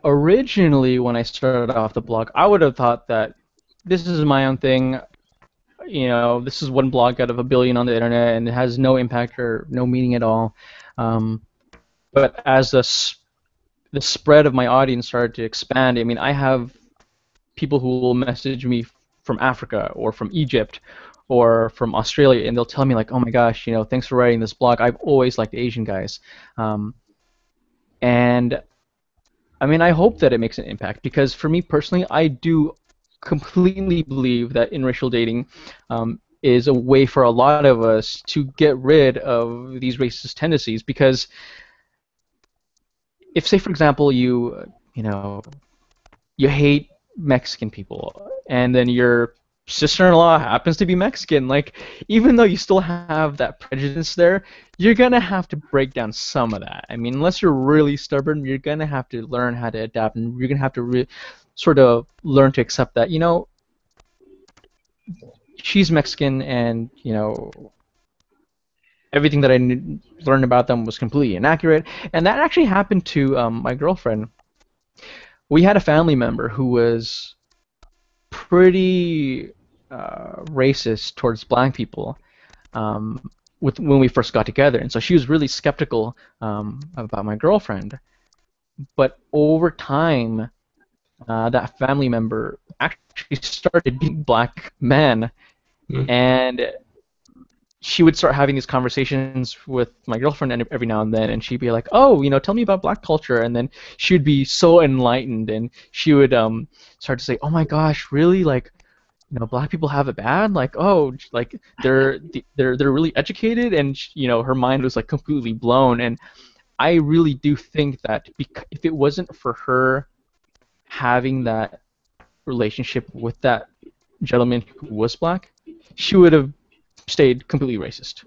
Originally, when I started off the blog, I would have thought that this is my own thing. This is one blog out of a billion on the internet, and it has no impact or no meaning at all. Um, but as the spread of my audience started to expand, I mean, I have people who will message me from Africa or from Egypt or from Australia, and they'll tell me like, "Oh my gosh, thanks for writing this blog. I've always liked Asian guys," and I mean, I hope that it makes an impact because for me personally, I do completely believe that interracial dating is a way for a lot of us to get rid of these racist tendencies. Because if, say, for example, you hate Mexican people, and then your sister-in-law happens to be Mexican. Like, even though you still have that prejudice there, you're gonna have to break down some of that. I mean, unless you're really stubborn, you're gonna have to learn how to adapt, and you're gonna have to sort of learn to accept that. She's Mexican, and everything that I learned about them was completely inaccurate. And that actually happened to my girlfriend. We had a family member who was pretty racist towards black people when we first got together, and so she was really skeptical about my girlfriend. But over time, that family member actually started being black men, Mm. and she would start having these conversations with my girlfriend every now and then, and she'd be like, "Oh, tell me about black culture," and then she would be so enlightened, and she would start to say, "Oh my gosh, really? Like, black people have it bad? Like, oh, like they're really educated," and her mind was like completely blown. And I really do think that if it wasn't for her having that relationship with that gentleman who was black, she would have stayed completely racist.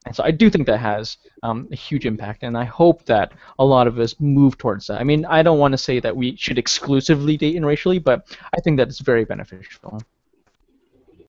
And so I do think that has a huge impact, and I hope that a lot of us move towards that. I mean, I don't want to say that we should exclusively date interracially, but I think that it's very beneficial.